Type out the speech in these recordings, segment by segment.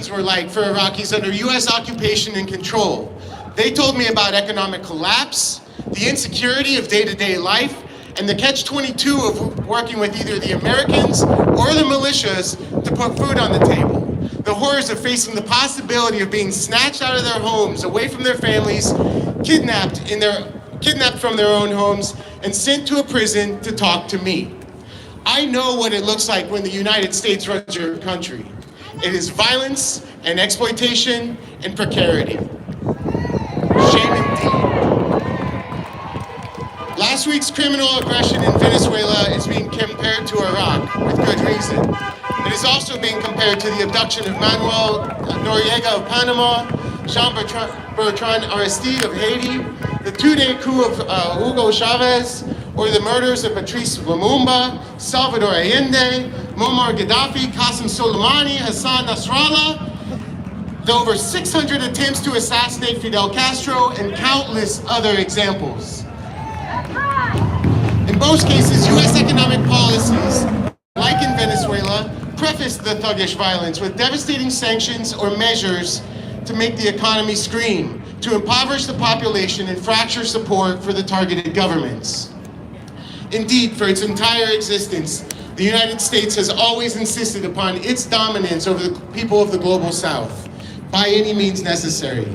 conditions were like for Iraqis under US occupation and control. They told me about economic collapse, the insecurity of day-to-day life, and the catch-22 of working with either the Americans or the militias to put food on the table. The horrors of facing the possibility of being snatched out of their homes, away from their families, kidnapped from their own homes, and sent to a prison to talk to me. I know what it looks like when the United States runs your country. It is violence and exploitation and precarity. Shame indeed. Last week's criminal aggression in Venezuela is being compared to Iraq, with good reason. It is also being compared to the abduction of Manuel Noriega of Panama, Jean-Bertrand Aristide of Haiti, the two-day coup of Hugo Chavez, or the murders of Patrice Lumumba, Salvador Allende, Muammar Gaddafi, Qasem Soleimani, Hassan Nasrallah, the over 600 attempts to assassinate Fidel Castro, and countless other examples. In most cases, US economic policies, like in Venezuela, preface the thuggish violence with devastating sanctions or measures to make the economy scream, to impoverish the population and fracture support for the targeted governments. Indeed, for its entire existence, the United States has always insisted upon its dominance over the people of the global South, by any means necessary.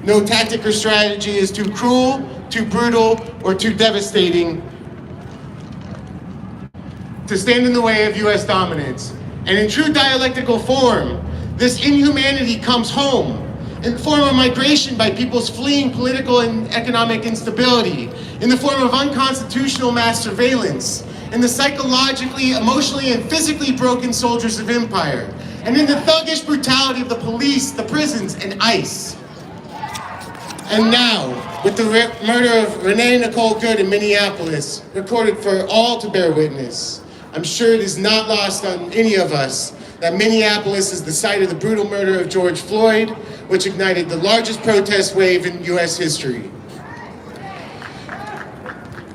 No tactic or strategy is too cruel, too brutal, or too devastating to stand in the way of US dominance. And in true dialectical form, this inhumanity comes home in the form of migration by peoples fleeing political and economic instability, in the form of unconstitutional mass surveillance, in the psychologically, emotionally, and physically broken soldiers of empire, and in the thuggish brutality of the police, the prisons, and ICE. And now, with the murder of Renee Nicole Good in Minneapolis, recorded for all to bear witness, I'm sure it is not lost on any of us that Minneapolis is the site of the brutal murder of George Floyd, which ignited the largest protest wave in US history.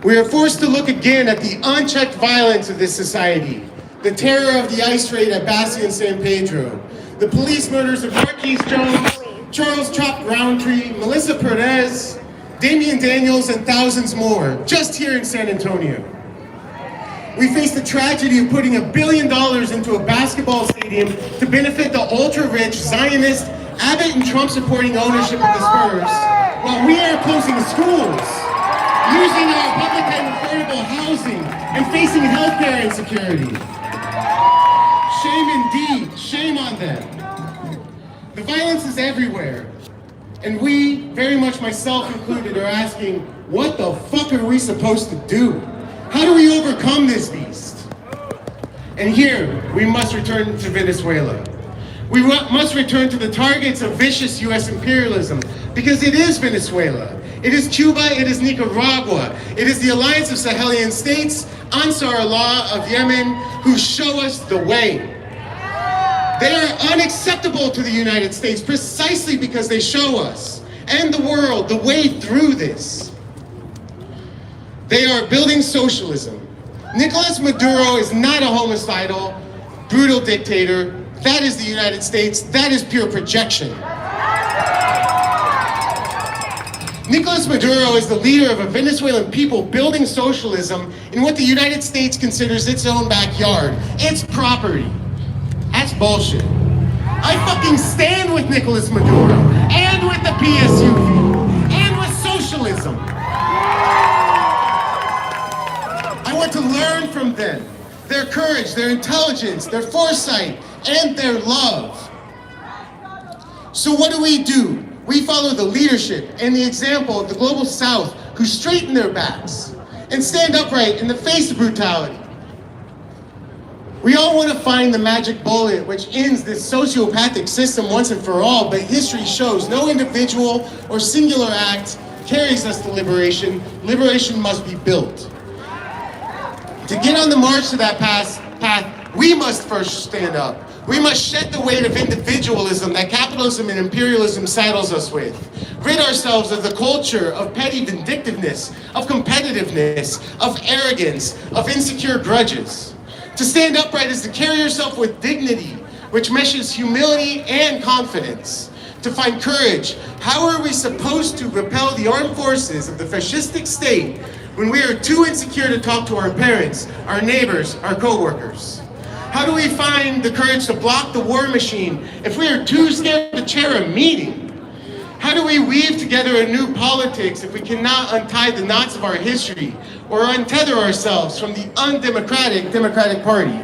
We are forced to look again at the unchecked violence of this society, the terror of the ICE raid at Bassi and San Pedro, the police murders of Marquise Jones, Charles Chop Roundtree, Melissa Perez, Damian Daniels, and thousands more, just here in San Antonio. We face the tragedy of putting $1 billion into a basketball stadium to benefit the ultra-rich, Zionist, Abbott and Trump-supporting ownership of the Spurs, while we are closing schools, losing our public and affordable housing, and facing healthcare insecurity. Shame indeed, shame on them. The violence is everywhere, and we, very much myself included, are asking, what the fuck are we supposed to do? How do we overcome this beast? And here, we must return to Venezuela. We must return to the targets of vicious US imperialism, because it is Venezuela, it is Cuba, it is Nicaragua, it is the Alliance of Sahelian States, Ansar Allah of Yemen, who show us the way. They are unacceptable to the United States precisely because they show us and the world the way through this. They are building socialism. Nicolas Maduro is not a homicidal, brutal dictator. That is the United States. That is pure projection. Nicolas Maduro is the leader of a Venezuelan people building socialism in what the United States considers its own backyard, its property. That's bullshit. I fucking stand with Nicolas Maduro and with the PSUV and with socialism. I want to learn from them, their courage, their intelligence, their foresight, and their love. So what do? We follow the leadership and the example of the global South, who straighten their backs and stand upright in the face of brutality. We all want to find the magic bullet which ends this sociopathic system once and for all, but history shows no individual or singular act carries us to liberation. Liberation must be built. To get on the march to that path, we must first stand up. We must shed the weight of individualism that capitalism and imperialism saddles us with. Rid ourselves of the culture of petty vindictiveness, of competitiveness, of arrogance, of insecure grudges. To stand upright is to carry yourself with dignity, which meshes humility and confidence. To find courage, how are we supposed to repel the armed forces of the fascistic state when we are too insecure to talk to our parents, our neighbors, our co-workers? How do we find the courage to block the war machine if we are too scared to chair a meeting? How do we weave together a new politics if we cannot untie the knots of our history or untether ourselves from the undemocratic Democratic Party?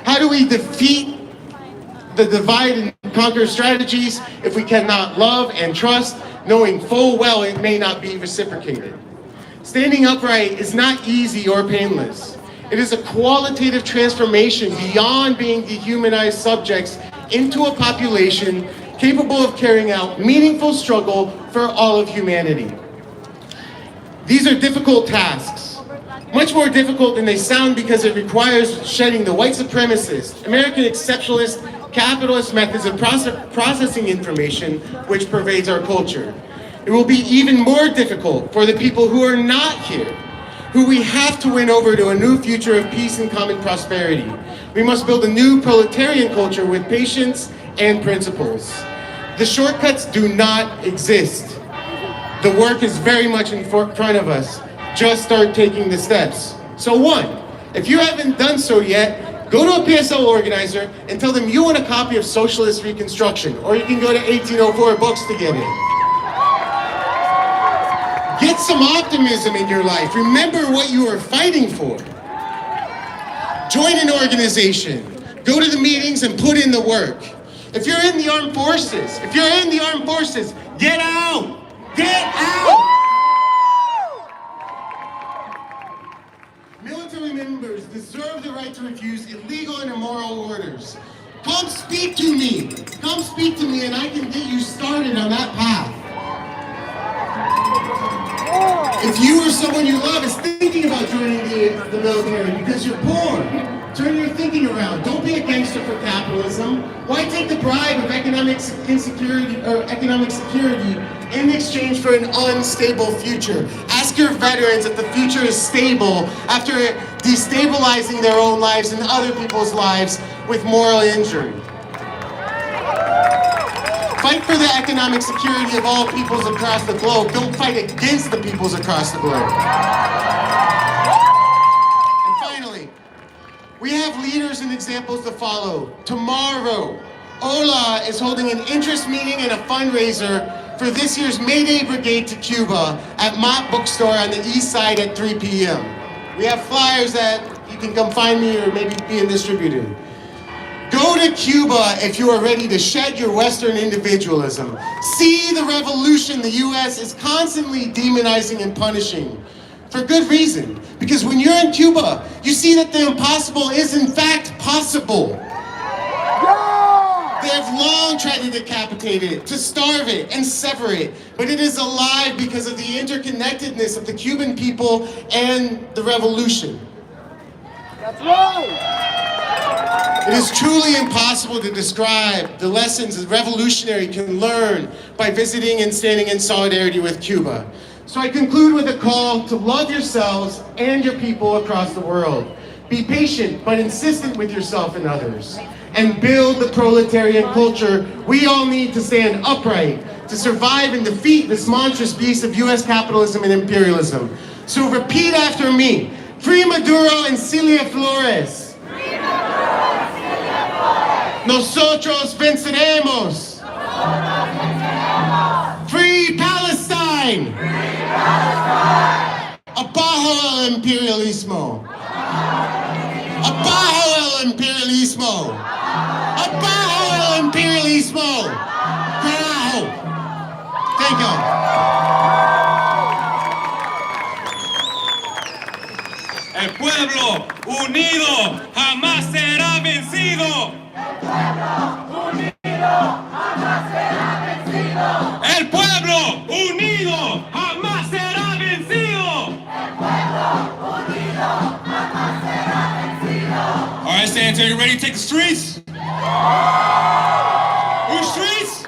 How do we defeat the divide and conquer strategies if we cannot love and trust, knowing full well it may not be reciprocated? Standing upright is not easy or painless. It is a qualitative transformation beyond being dehumanized subjects into a population capable of carrying out meaningful struggle for all of humanity. These are difficult tasks, much more difficult than they sound because it requires shedding the white supremacist, American exceptionalist, capitalist methods of processing information which pervades our culture. It will be even more difficult for the people who are not here, who we have to win over to a new future of peace and common prosperity. We must build a new proletarian culture with patience and principles. The shortcuts do not exist. The work is very much in front of us. Just start taking the steps. So one, if you haven't done so yet, go to a PSL organizer and tell them you want a copy of Socialist Reconstruction, or you can go to 1804 Books to get it. Get some optimism in your life. Remember what you are fighting for. Join an organization. Go to the meetings and put in the work. If you're in the armed forces, get out! Get out! Military members deserve the right to refuse illegal and immoral orders. Come speak to me. Come speak to me and I can get you started on that path. If you or someone you love is thinking about joining the military because you're poor, turn your thinking around. Don't be a gangster for capitalism. Why take the bribe of economic security in exchange for an unstable future? Ask your veterans if the future is stable after destabilizing their own lives and other people's lives with moral injury. Fight for the economic security of all peoples across the globe. Don't fight against the peoples across the globe. And finally, we have leaders and examples to follow. Tomorrow, Ola is holding an interest meeting and a fundraiser for this year's May Day Brigade to Cuba at Mott Bookstore on the east side at 3 p.m. We have flyers that you can come find me or maybe being distributed. Go to Cuba if you are ready to shed your Western individualism. See the revolution the U.S. is constantly demonizing and punishing. For good reason. Because when you're in Cuba, you see that the impossible is in fact possible. They have long tried to decapitate it, to starve it, and sever it. But it is alive because of the interconnectedness of the Cuban people and the revolution. That's right! It is truly impossible to describe the lessons a revolutionary can learn by visiting and standing in solidarity with Cuba. So I conclude with a call to love yourselves and your people across the world. Be patient but insistent with yourself and others. And build the proletarian culture we all need to stand upright, to survive and defeat this monstrous beast of US capitalism and imperialism. So repeat after me. Free Maduro and Celia Flores. Nosotros venceremos. Free Palestine. Abajo el imperialismo. Abajo el imperialismo. Abajo el imperialismo. Carajo. Thank you. El pueblo unido jamás será vencido. El pueblo unido jamás será vencido. All right, Santa, you ready to take the streets? Whose streets?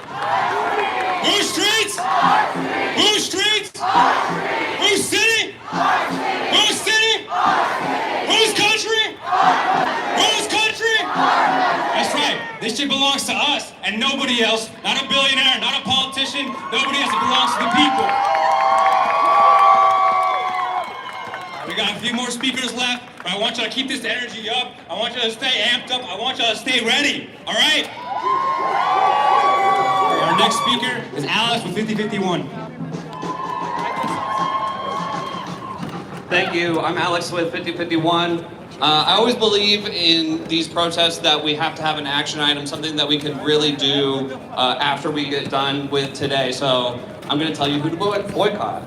Whose streets? Whose streets? Whose city? Whose city? Whose country? Whose country? That's right. This It belongs to us and nobody else. Not a billionaire, not a politician. Nobody else. It belongs to the people. We got a few more speakers left, but I want you to keep this energy up. I want you to stay amped up. I want you to stay ready. All right? Our next speaker is Alex with 5051. Thank you. I'm Alex with 5051. I always believe in these protests that we have to have an action item, something that we can really do after we get done with today. So I'm going to tell you who to boycott.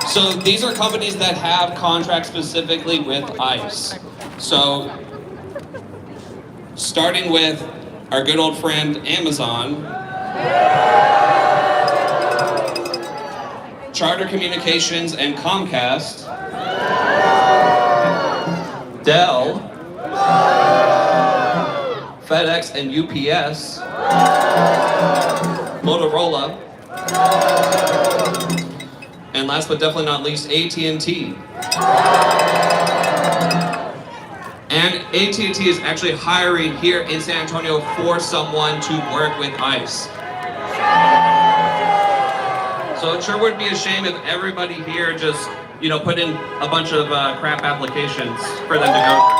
So these are companies that have contracts specifically with ICE. So starting with our good old friend Amazon, Charter Communications and Comcast, Dell, FedEx and UPS, Motorola, and last but definitely not least, AT&T. And AT&T is actually hiring here in San Antonio for someone to work with ICE. So it sure would be a shame if everybody here just, put in a bunch of crap applications for them to go through.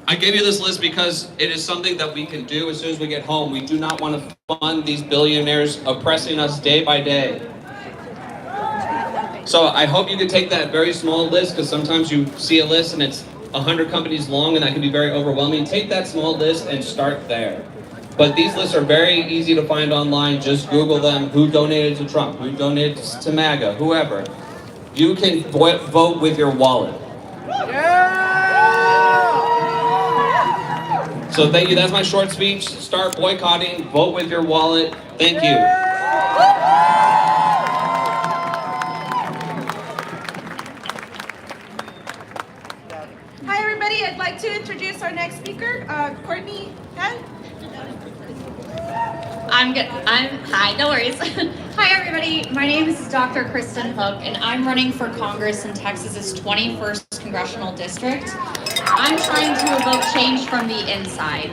I gave you this list because it is something that we can do as soon as we get home. We do not want to fund these billionaires oppressing us day by day. So I hope you can take that very small list, because sometimes you see a list and it's 100 companies long and that can be very overwhelming. Take that small list and start there. But these lists are very easy to find online. Just Google them. Who donated to Trump? Who donated to MAGA? Whoever. You can vote with your wallet. So thank you. That's my short speech. Start boycotting. Vote with your wallet. Thank you. Hi everybody, I'd like to introduce our next speaker, Courtney Head. I'm good. Hi, no worries. Hi everybody, my name is Dr. Kristen Hook and I'm running for Congress in Texas's 21st Congressional District. I'm trying to evoke change from the inside.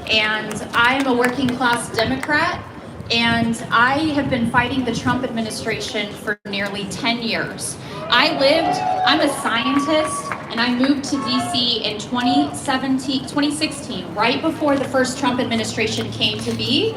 And I am a working class Democrat, and I have been fighting the Trump administration for nearly 10 years. I'm a scientist, and I moved to DC in 2016, right before the first Trump administration came to be.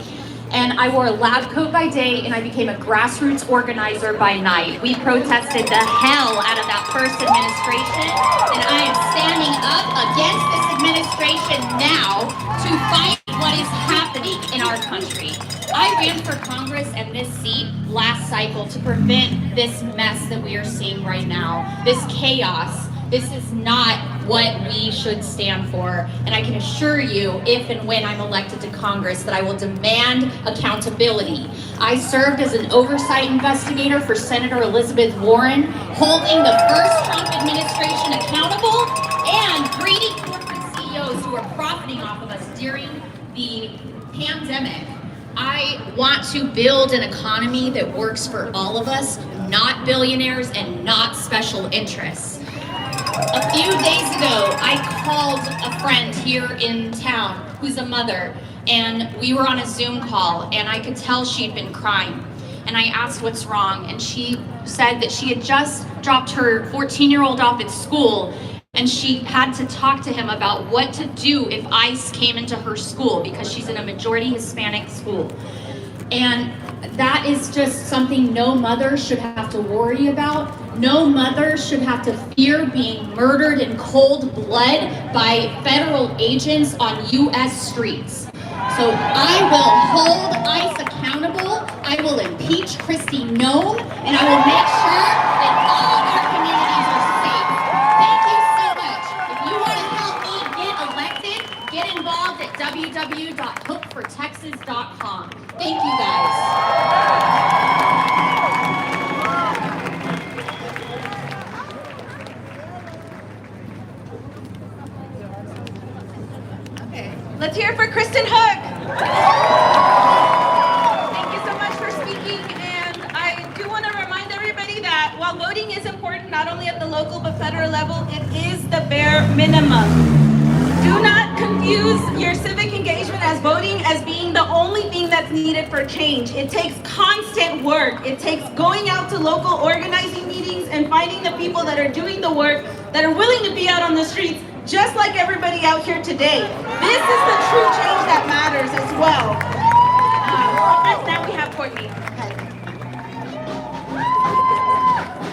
And I wore a lab coat by day, and I became a grassroots organizer by night. We protested the hell out of that first administration, and I am standing up against this administration now to fight what is happening in our country. I ran for Congress and this seat last cycle to prevent this mess that we are seeing right now, this chaos. This is not what we should stand for. And I can assure you, if and when I'm elected to Congress, that I will demand accountability. I served as an oversight investigator for Senator Elizabeth Warren, holding the first Trump administration accountable and greedy corporate CEOs who are profiting off of us during the pandemic. I want to build an economy that works for all of us, not billionaires and not special interests. A few days ago, I called a friend here in town who's a mother, and we were on a Zoom call, and I could tell she'd been crying. And I asked what's wrong, and she said that she had just dropped her 14-year-old off at school, and she had to talk to him about what to do if ICE came into her school, because she's in a majority Hispanic school. And that is just something no mother should have to worry about. No mother should have to fear being murdered in cold blood by federal agents on U.S. streets. So I will hold ICE accountable, I will impeach Kristi Noem, and I will make sure that all of our communities are safe. Thank you so much. If you want to help me get elected, get involved at www.hookfortexas.com. Thank you guys. Let's hear it for Kristen Hook. Thank you so much for speaking, and I do want to remind everybody that while voting is important, not only at the local but federal level, it is the bare minimum. Do not confuse your civic engagement as voting as being the only thing that's needed for change. It takes constant work. It takes going out to local organizing meetings and finding the people that are doing the work, that are willing to be out on the streets, just like everybody out here today. This is the true change that matters as well. Now we have Courtney.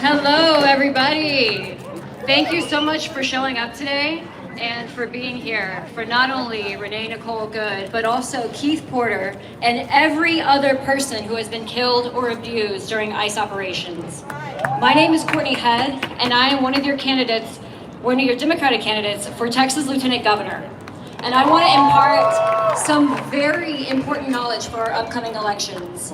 Hello, everybody. Thank you so much for showing up today and for being here for not only Renee Nicole Good, but also Keith Porter and every other person who has been killed or abused during ICE operations. My name is Courtney Head, and I am one of your candidates, one of your Democratic candidates for Texas Lieutenant Governor. And I want to impart some very important knowledge for our upcoming elections.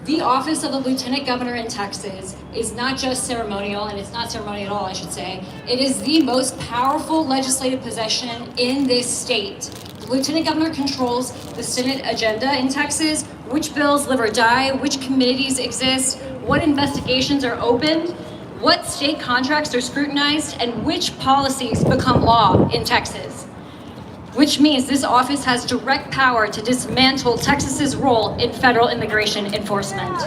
The office of the Lieutenant Governor in Texas is not just ceremonial, and it's not ceremonial at all, I should say. It is the most powerful legislative possession in this state. The Lieutenant Governor controls the Senate agenda in Texas, which bills live or die, which committees exist, what investigations are opened, what state contracts are scrutinized, and which policies become law in Texas. Which means this office has direct power to dismantle Texas's role in federal immigration enforcement.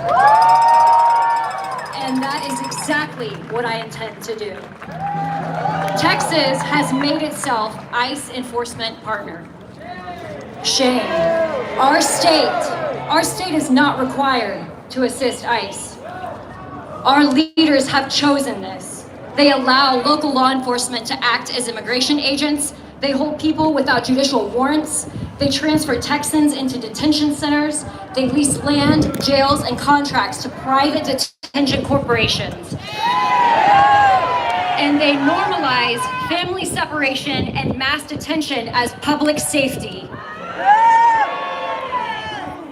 And that is exactly what I intend to do. Texas has made itself ICE enforcement partner. Shame. Our state is not required to assist ICE. Our leaders have chosen this. They allow local law enforcement to act as immigration agents. They hold people without judicial warrants. They transfer Texans into detention centers. They lease land, jails, and contracts to private detention corporations. And they normalize family separation and mass detention as public safety.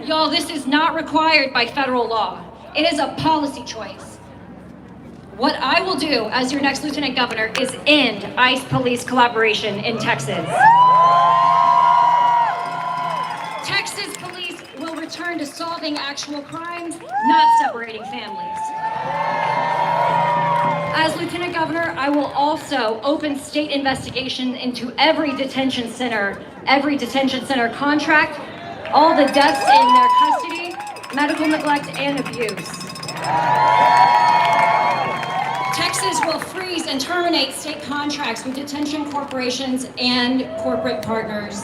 Y'all, this is not required by federal law. It is a policy choice. What I will do as your next Lieutenant Governor is end ICE police collaboration in Texas. Texas police will return to solving actual crimes, not separating families. As Lieutenant Governor, I will also open state investigation into every detention center contract, all the deaths in their custody, medical neglect, and abuse. Texas will freeze and terminate state contracts with detention corporations and corporate partners.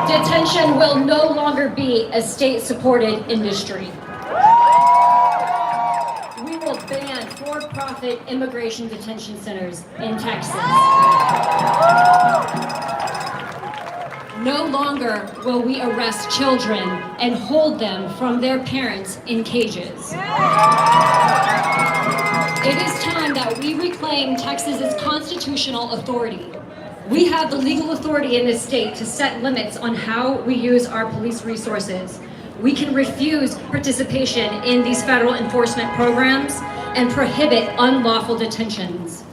Detention will no longer be a state-supported industry. We will ban for-profit immigration detention centers in Texas. No longer will we arrest children and hold them from their parents in cages. It is time that we reclaim Texas's constitutional authority. We have the legal authority in this state to set limits on how we use our police resources. We can refuse participation in these federal enforcement programs and prohibit unlawful detentions.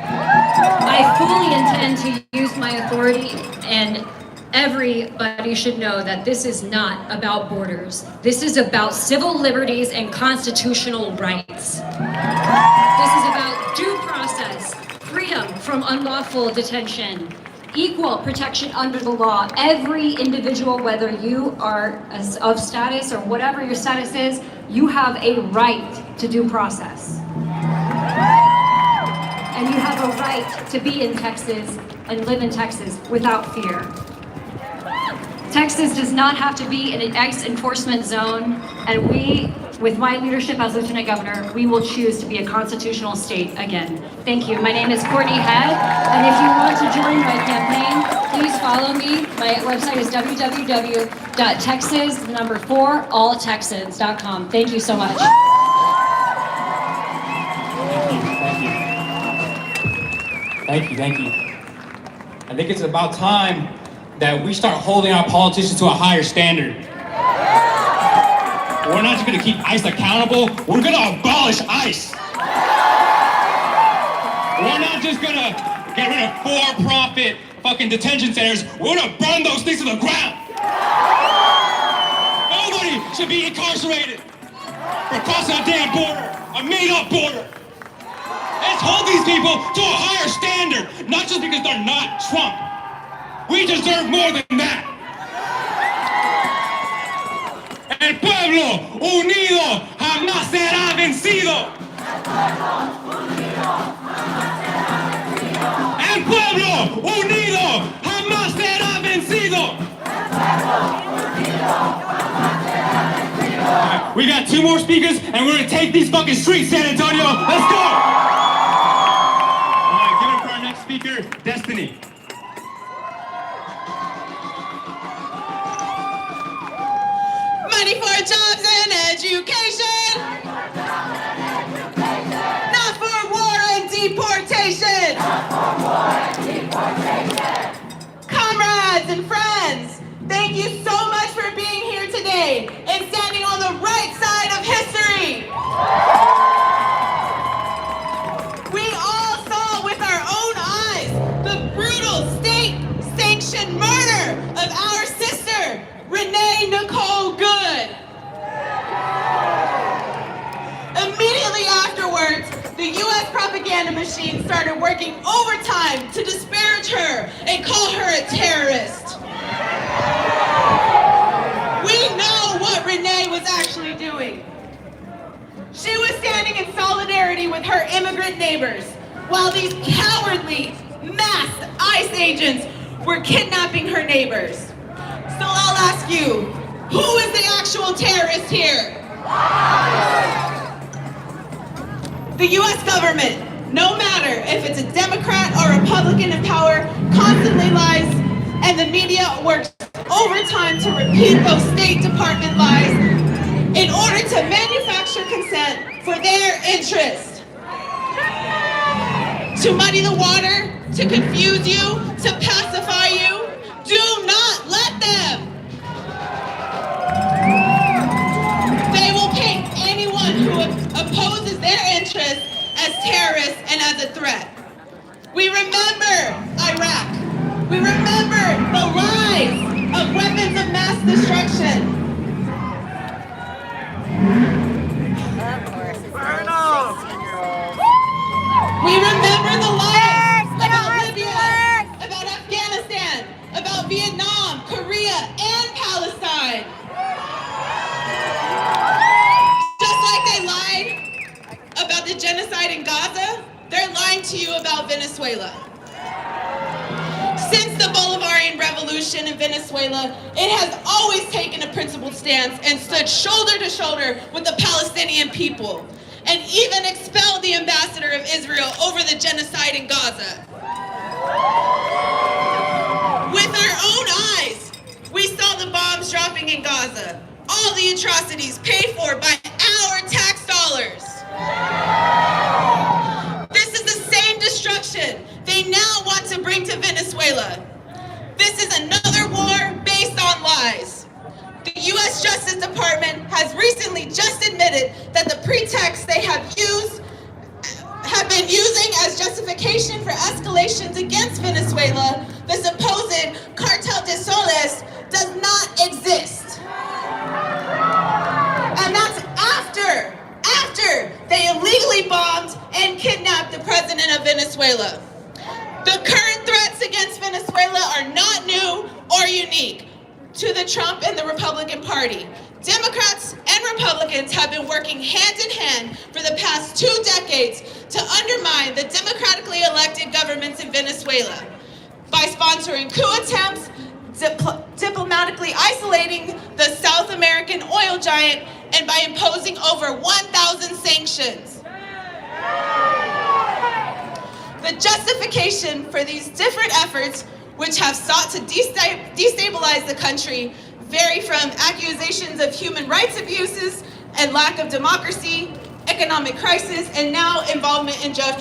I fully intend to use my authority, and everybody should know that this is not about borders. This is about civil liberties and constitutional rights. This is about due process, freedom from unlawful detention, equal protection under the law. Every individual, whether you are of status or whatever your status is, you have a right to due process. And you have a right to be in Texas and live in Texas without fear. Texas does not have to be in an ICE enforcement zone, and we, with my leadership as Lieutenant Governor, we will choose to be a constitutional state again. Thank you. My name is Courtney Head, and if you want to join my campaign, please follow me. My website is www.texas4alltexans.com. Thank you so much. Thank you. I think it's about time that we start holding our politicians to a higher standard. We're not just gonna keep ICE accountable, we're gonna abolish ICE. We're not just gonna get rid of for-profit fucking detention centers, we're gonna burn those things to the ground. Nobody should be incarcerated for crossing a damn border, a made-up border. Let's hold these people to a higher standard, not just because they're not Trump. We deserve more than that. El pueblo unido jamás será vencido. El pueblo unido jamás será vencido. Right, we got 2 more speakers, and we're gonna take these fucking streets, San Antonio. Let's go! All right, give it up for our next speaker, Destiny. Money for jobs and education. Not for war and deportation. Comrades and friends, thank you so much for being here today and standing on the right side of history. We all saw with our own eyes the brutal state-sanctioned murder of our sister, Renee Nicole Good. Immediately afterwards, the U.S. propaganda machine started working overtime to disparage her and call her a terrorist. We know what Renee was actually doing. She was standing in solidarity with her immigrant neighbors while these cowardly, masked ICE agents were kidnapping her neighbors. So I'll ask you, who is the actual terrorist here? The U.S. government, no matter if it's a Democrat or Republican in power, constantly lies, and the media works overtime to repeat those State Department lies in order to manufacture consent for their interest. To muddy the water, to confuse you, to pacify you, do not let them. They will paint anyone who opposes their interests as terrorists and as a threat. We remember Iraq. We remember the lies of weapons of mass destruction. We remember the lies about Libya, about Afghanistan, about Vietnam, Korea, and Palestine. Just like they lied about the genocide in Gaza, they're lying to you about Venezuela. Since the Bolivarian Revolution in Venezuela, it has always taken a principled stance and stood shoulder to shoulder with the Palestinian people, and even expelled the ambassador of Israel over the genocide in Gaza. With our own eyes, we saw the bombs dropping in Gaza, all the atrocities paid for by our tax dollars. This is the same destruction they now want to bring to Venezuela. This is another war based on lies. The U.S. Justice Department has recently just admitted that the pretext they have been using as justification for escalations against Venezuela, the supposed Cartel de Soles, does not exist. And that's after they illegally bombed and kidnapped the president of Venezuela. The current threats against Venezuela are not new or unique to the Trump and the Republican Party. Democrats and Republicans have been working hand in hand for the past 2 decades to undermine the democratically elected governments in Venezuela by sponsoring coup attempts, diplomatically isolating the South American oil giant, and by imposing over 1,000 sanctions. The justification for these different efforts, which have sought to destabilize the country, vary from accusations of human rights abuses and lack of democracy, economic crisis, and now involvement in drug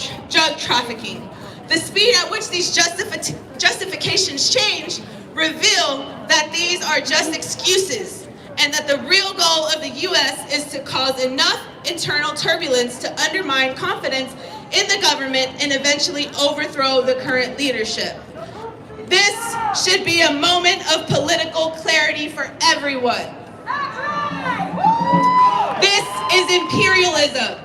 trafficking. The speed at which these justifications change reveal that these are just excuses, and that the real goal of the U.S. is to cause enough internal turbulence to undermine confidence in the government and eventually overthrow the current leadership. This should be a moment of political clarity for everyone. This is imperialism.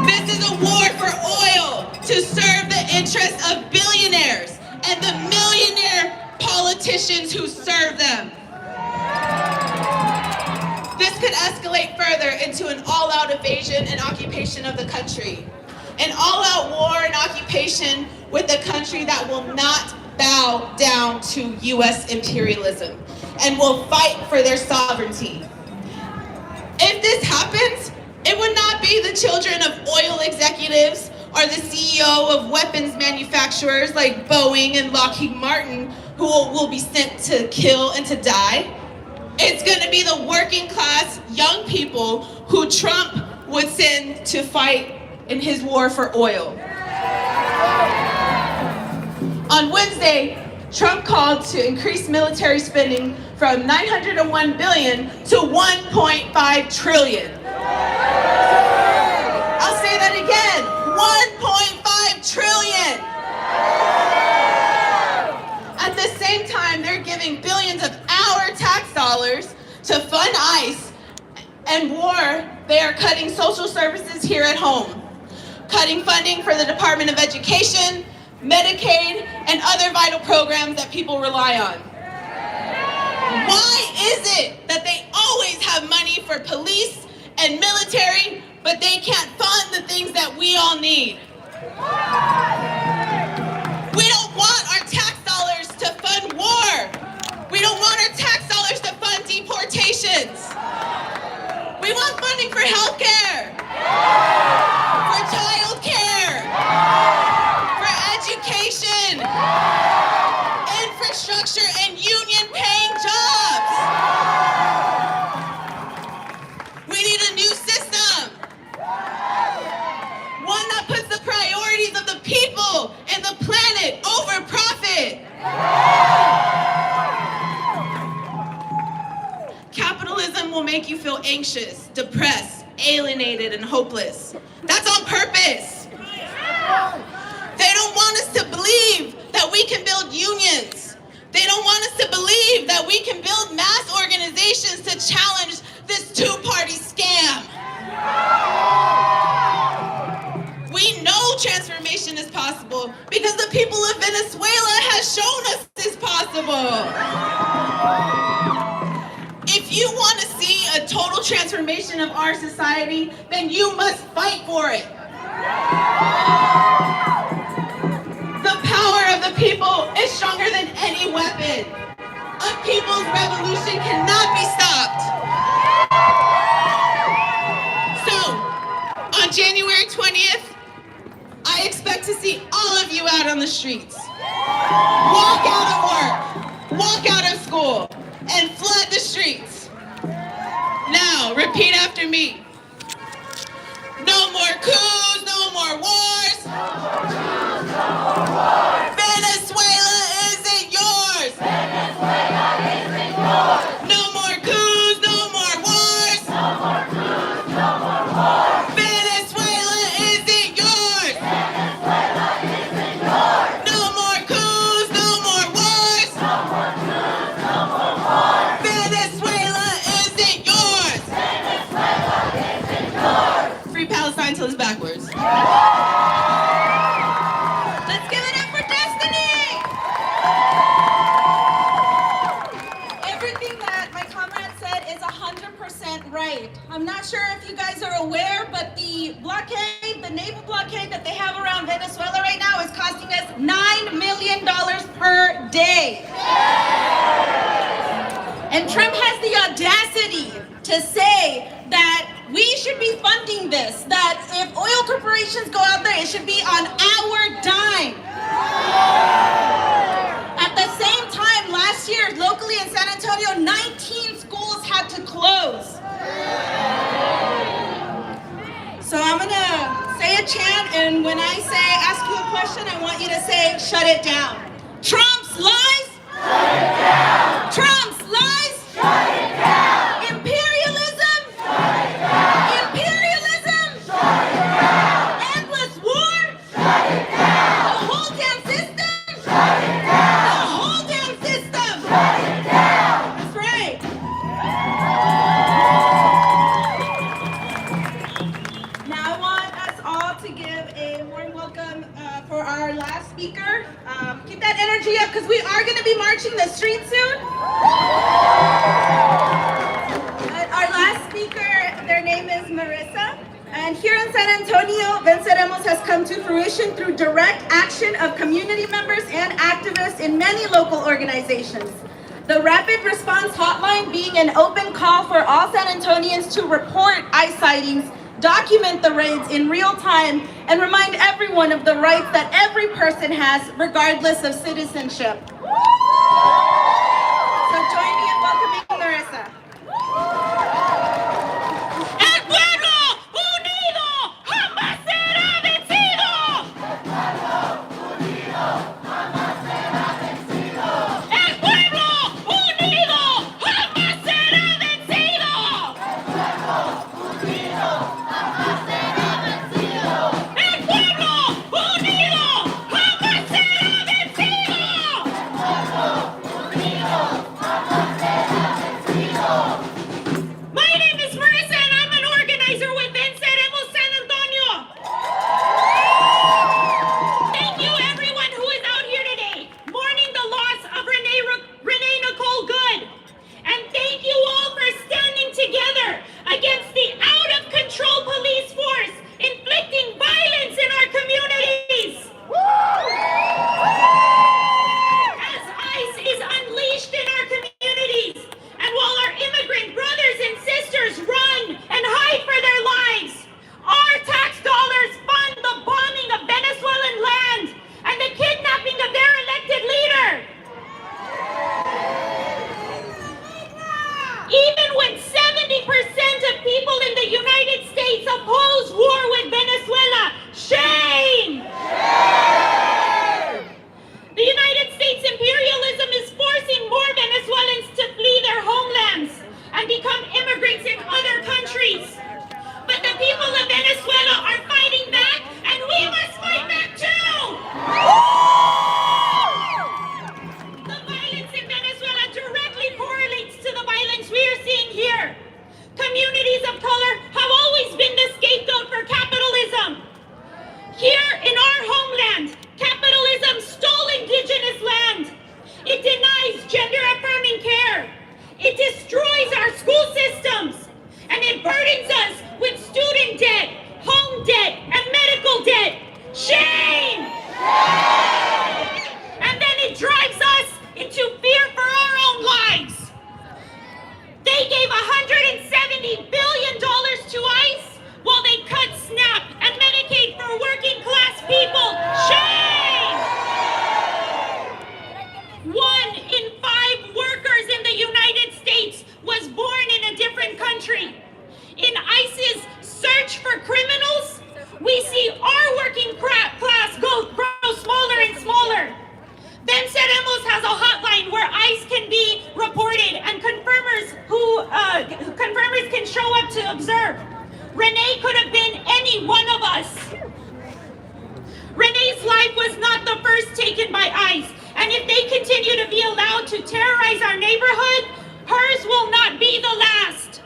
This is a war for oil to serve the interests of billionaires and the millionaire politicians who serve them. This could escalate further into an all-out invasion and occupation of the country. An all-out war and occupation with a country that will not bow down to US imperialism and will fight for their sovereignty. If this happens, it would not be the children of oil executives or the CEO of weapons manufacturers like Boeing and Lockheed Martin who will be sent to kill and to die. It's going to be the working class young people who Trump would send to fight in his war for oil. On Wednesday, Trump called to increase military spending from $901 billion to $1.5 trillion. I'll say that again, $1.5 trillion. At the same time, they're giving billions of our tax dollars to fund ICE and war. They are cutting social services here at home, cutting funding for the Department of Education, Medicaid, and other vital programs that people rely on. Why is it that they always have money for police and military, but they can't fund the things that we all need? We don't want our tax dollars to fund war. We don't want our tax dollars to fund deportations. We want funding for healthcare, for childcare, for education, infrastructure, and union-paying jobs. We need a new system. One that puts the priorities of the people and the planet over profit. Capitalism will make you feel anxious, depressed, alienated, and hopeless. That's on purpose. They don't want us to believe that we can build unions. They don't want us to believe that we can build mass organizations to challenge this two-party scam. We know transformation is possible because the people of Venezuela have shown us it's possible. If you want to see a total transformation of our society, then you must fight for it. The power of the people is stronger than any weapon. A people's revolution cannot be stopped. So, on January 20th, I expect to see all of you out on the streets. Walk out of work, walk out of school, and flood the streets. Now, repeat after me. No more coups, no more wars. Venezuela isn't yours. Venezuela isn't yours. No more coups, no more wars. No more coups, no more wars. Venezuela isn't yours. Venezuela isn't yours. No more coups, no more wars. No more coups, no more wars. Venezuela isn't yours. Venezuela isn't yours. Free Palestine till it's backwards. Let's give it up for Destiny! Everything that my comrade said is 100% right. I'm not sure if you guys are aware, but the blockade, the naval blockade that they have around Venezuela right now is costing us $9 million per day. And Trump has the audacity to say that we should be funding this, that if oil corporations go out there, it should be on our dime. At the same time, last year, locally in San Antonio, 19 schools had to close. So I'm gonna say a chant, and when I say ask you a question, I want you to say, shut it down. Trump's lies? Shut it down. Trump's lies? Shut it down. Imperialism? Shut it down. Imperialism? Shut it down. Endless war? Shut it down. The whole damn system? Shut it down. The whole damn system? Shut it down. That's right. Now I want us all our last speaker. Keep that energy up because we are going to be marching the streets soon. Our last speaker, their name is Marissa. And here in San Antonio, Venceremos has come to fruition through direct action of community members and activists in many local organizations. The Rapid Response Hotline being an open call for all San Antonians to report ICE sightings, document the raids in real time, and remind everyone of the rights that every person has regardless of citizenship. So join me in welcoming Marissa. ¡El pueblo unido jamás será vencido! ¡El pueblo unido jamás será vencido! ¡El pueblo unido jamás será vencido! My name is Marissa and I'm an organizer with Venceremos San Antonio. Thank you everyone who is out here today, mourning the loss of Renee Nicole Good. And thank you all for standing together against the out-of-control police force inflicting violence in our communities. As ICE is unleashed in our communities, and while our immigrant brothers and sisters run and hide for their lives, our tax dollars fund the bombing of Venezuelan land and the kidnapping of their elected leader. Even when 70% of people in the United States oppose war with Venezuela, shame! The United States imperialism is forcing more Venezuelans to flee their homelands and become immigrants in other countries. But the people of Venezuela are fighting back, and we must fight back too! The violence in Venezuela directly correlates to the violence we are seeing here. Communities of color have always been the scapegoat for capitalism. Here in our homeland, capitalism stole indigenous land. It denies gender-affirming care. It destroys our school systems. And it burdens us with student debt, home debt, and medical debt. Shame! And then it drives us into fear for our own lives. They gave $170 billion to ICE while they cut SNAP and Medicaid for working class people. Shame! 1 in 5 workers in the United States was born in a different country. In ICE's search for criminals, we see our working class grow smaller and smaller. Venceremos has a hotline where ICE can be reported and confirmers can show up to observe. Renee could have been any one of us. Renee's life was not the first taken by ICE, and if they continue to be allowed to terrorize our neighborhood, hers will not be the last.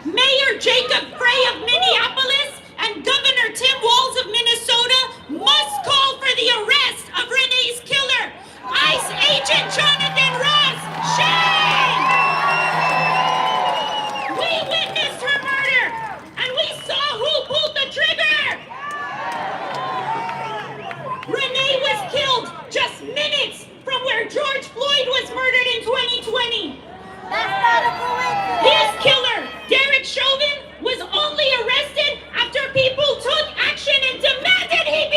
Mayor Jacob Frey of Minneapolis and Governor Tim Walz of Minnesota must call for the arrest of Renee's killer, ICE agent Jonathan Ross. Shame! We witnessed her murder, and we saw who pulled the trigger. Renee was killed just minutes from where George Floyd was murdered in 2020. His killer, Derek Chauvin, was only arrested after people took action and demanded he be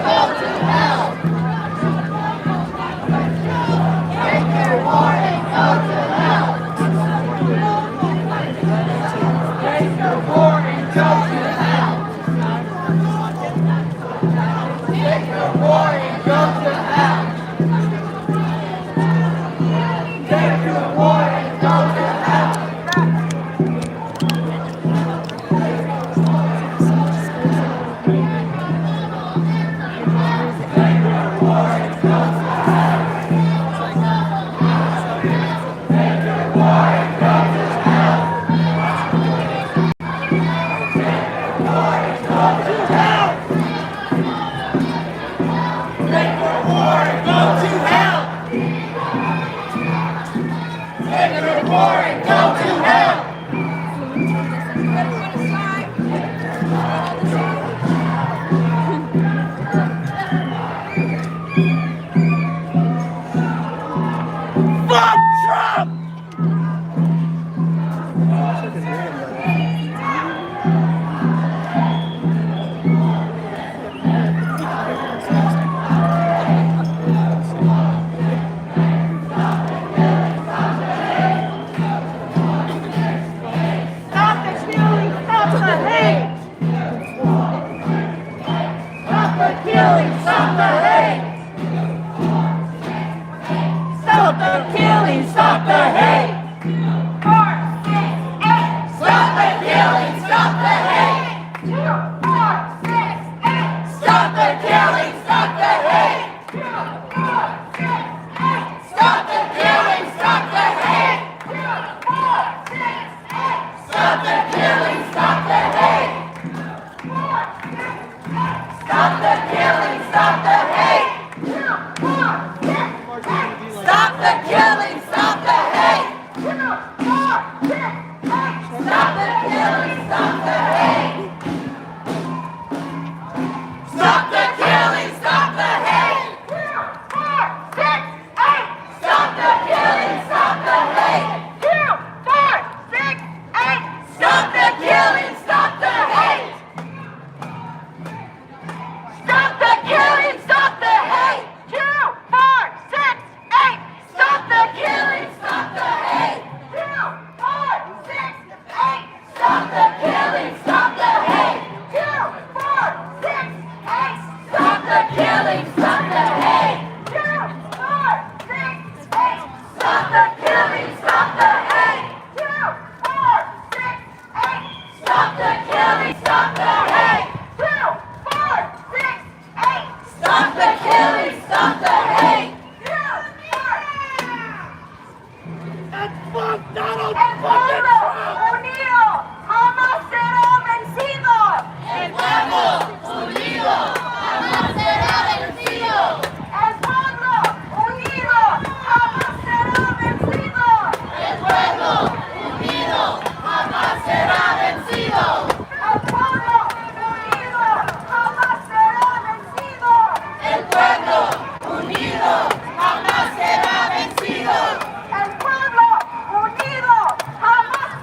El pueblo unido jamás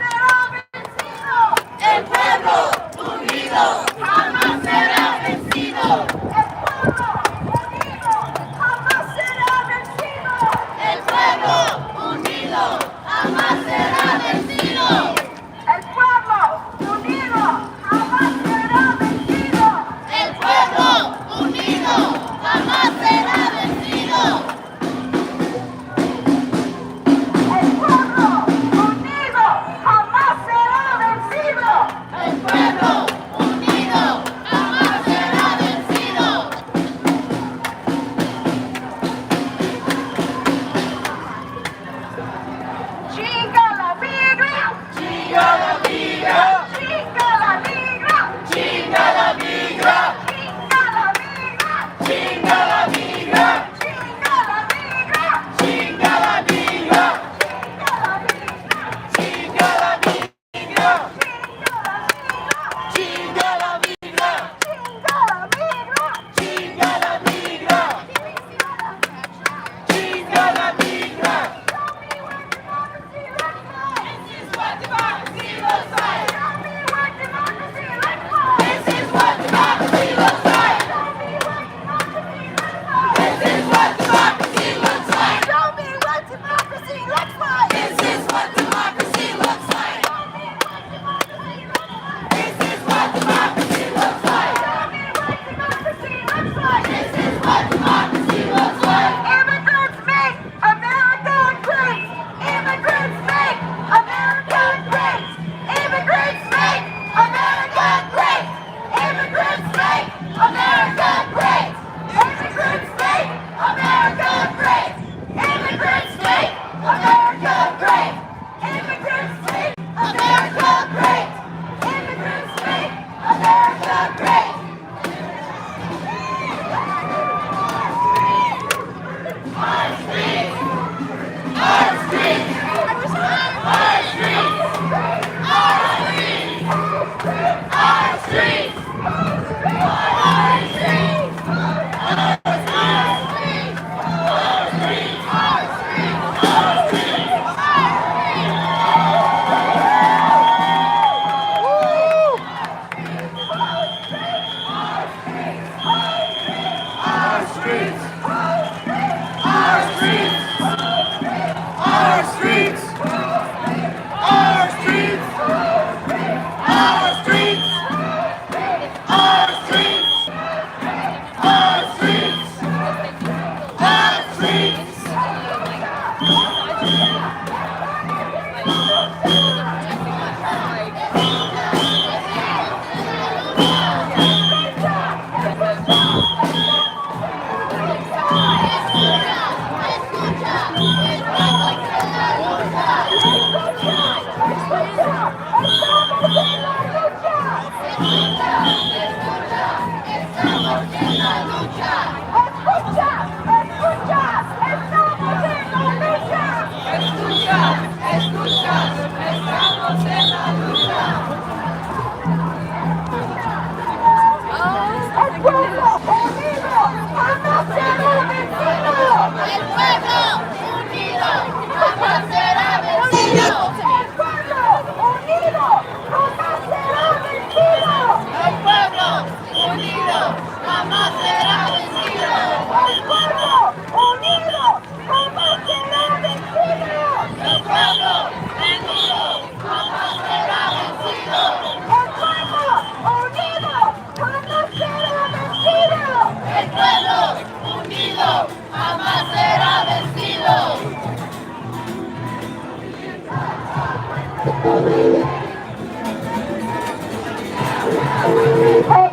Hey,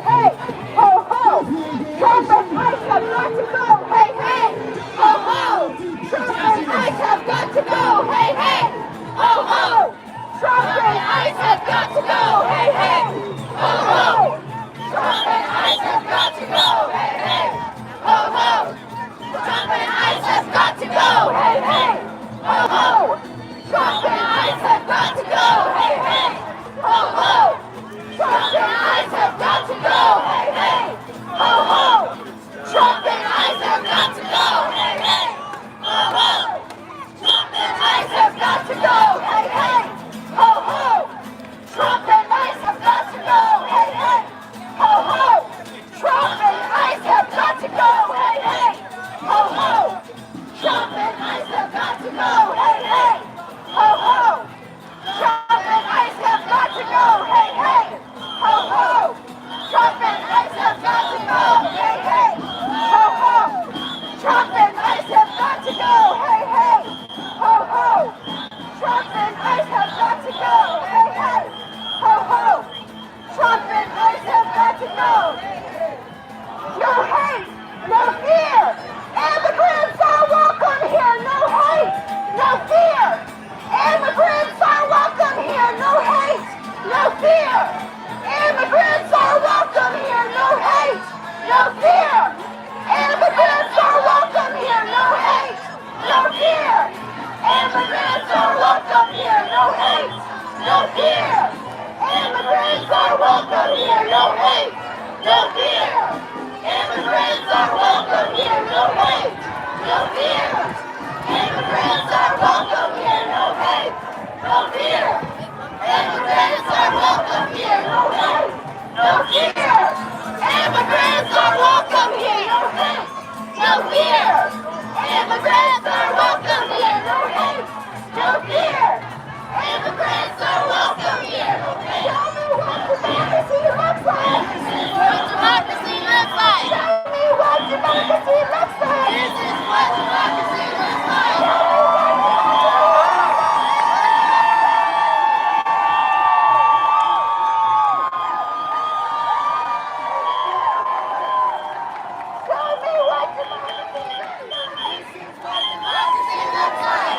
hey, ho, ho! Trump and ICE have got to go! Hey, hey, ho, ho! Trump and ICE have got to go! Hey, hey, ho, ho! Trump and ICE have got to go! Hey, hey, ho, ho! Trump and ICE have got to go! Hey, hey, ho, ho! Trump and ICE have got to go! Hey, hey, ho, ho! Trump and ICE have got to go! Hey, hey, ho, ho! Trump and ICE have got to go! Hey, hey, ho, ho! Trump and ICE have got to go! Hey, hey, ho, ho! Trump and ICE have got to go! Hey, hey, ho, ho! Trump and ICE have got to go! Hey, hey, ho, ho! Trump and ICE have got to go! Hey, hey, ho, ho! Trump and ICE have got to go! Hey, hey, ho, ho! Trump and ICE have got to go! Hey, hey, ho, ho! Trump and ICE have got to go! Hey, hey, ho, ho! Trump and ICE have got to go! Hey, hey, ho, ho! Trump and ICE have got to go! Hey, hey, ho, ho! Trump and ICE have got to go! No hate, no fear! Immigrants are welcome here! No hate, no fear! Immigrants are welcome here! No hate, no fear! Immigrants are welcome here! No hate, no fear! Immigrants are welcome here! No hate, no fear! Immigrants are welcome here! No hate, no fear! Immigrants are welcome here! No hate, no fear! Immigrants are welcome here! No hate, no fear! Immigrants are welcome here! No hate, no fear! Immigrants are welcome here! No hate, no fear! Immigrants are welcome here! No hate, no fear! Immigrants are welcome here! No hate, no fear! Immigrants are welcome here! No hate. Tell me what democracy looks like! What democracy looks like! Tell me what democracy looks like! This is what democracy looks like! Tell me what democracy looks like! This is what democracy looks like!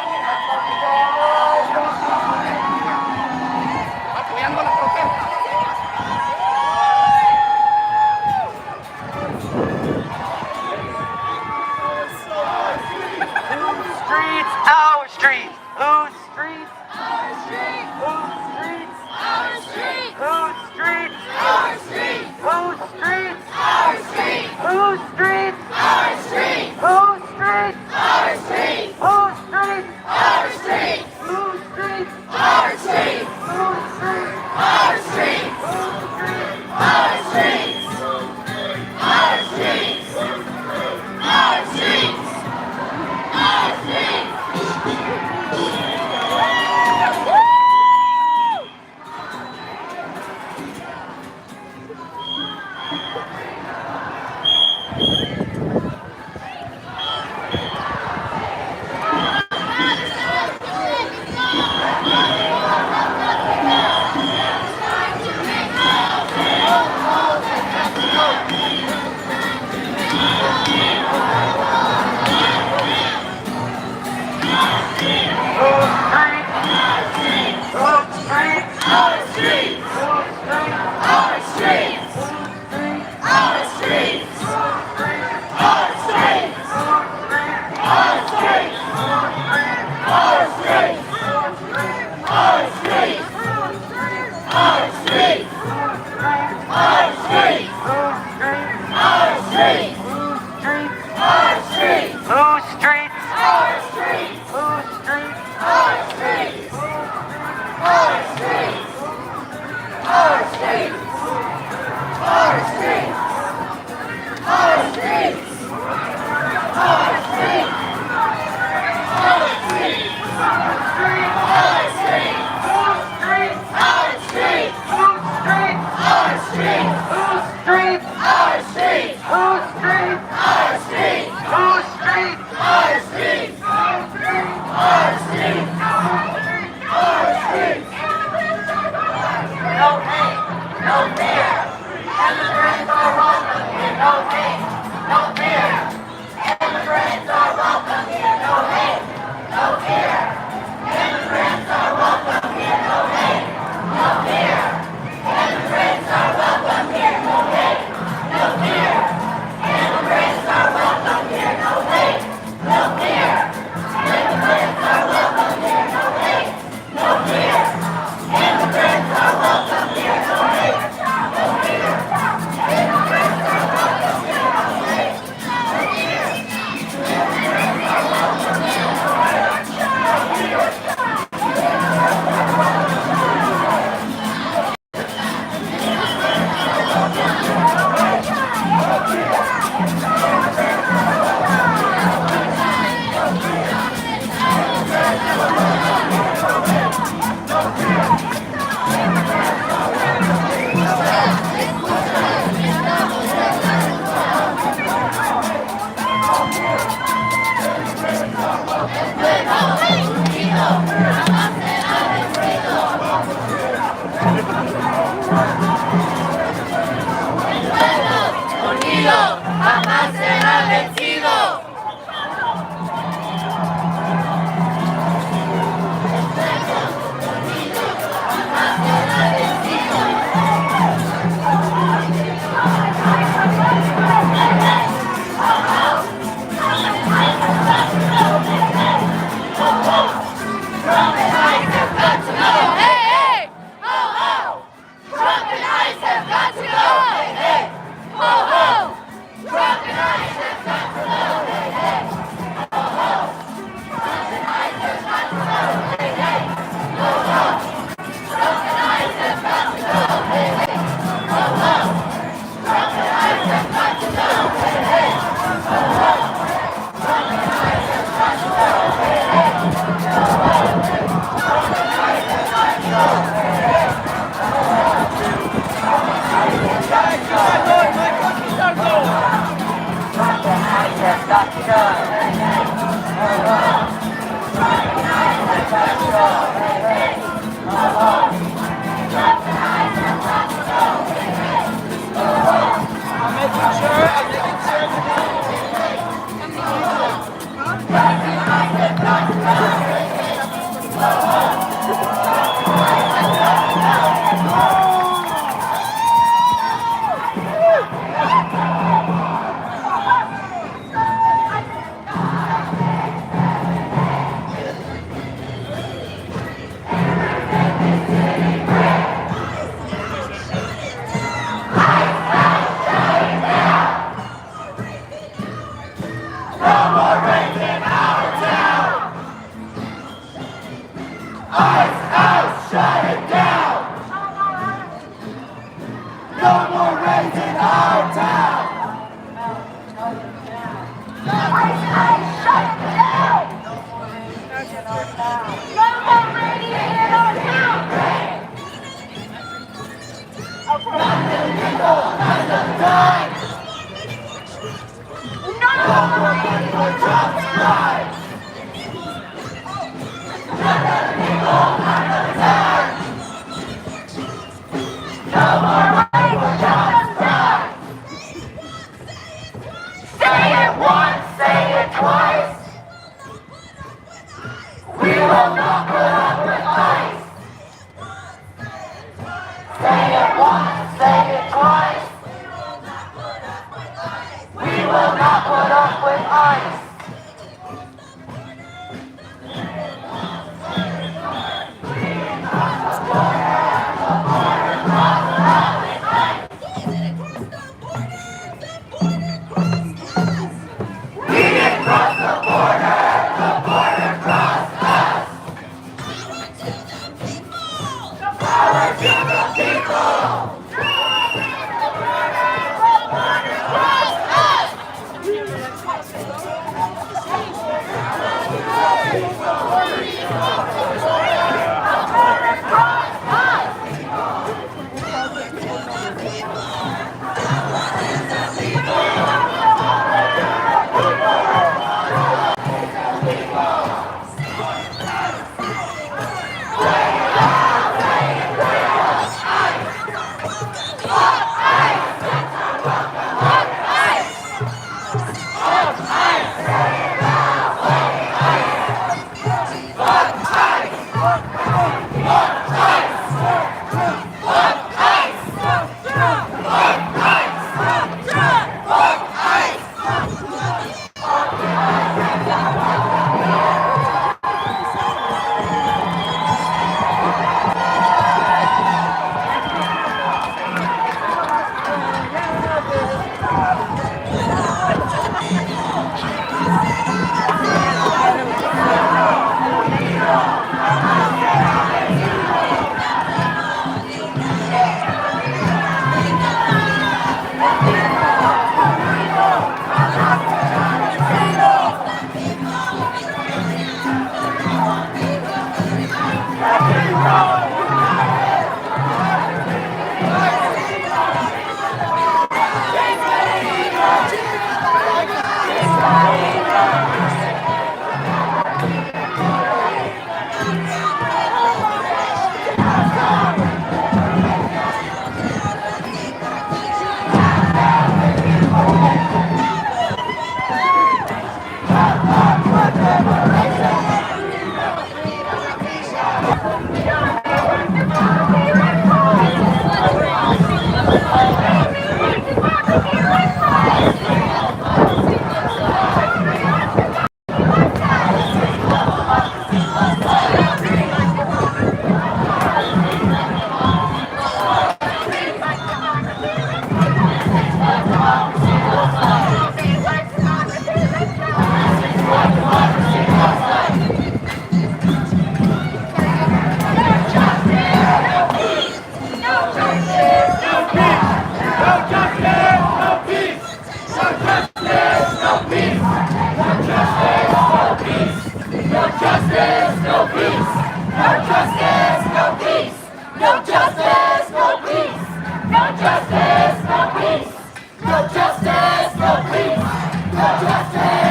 No justice, no peace. No justice.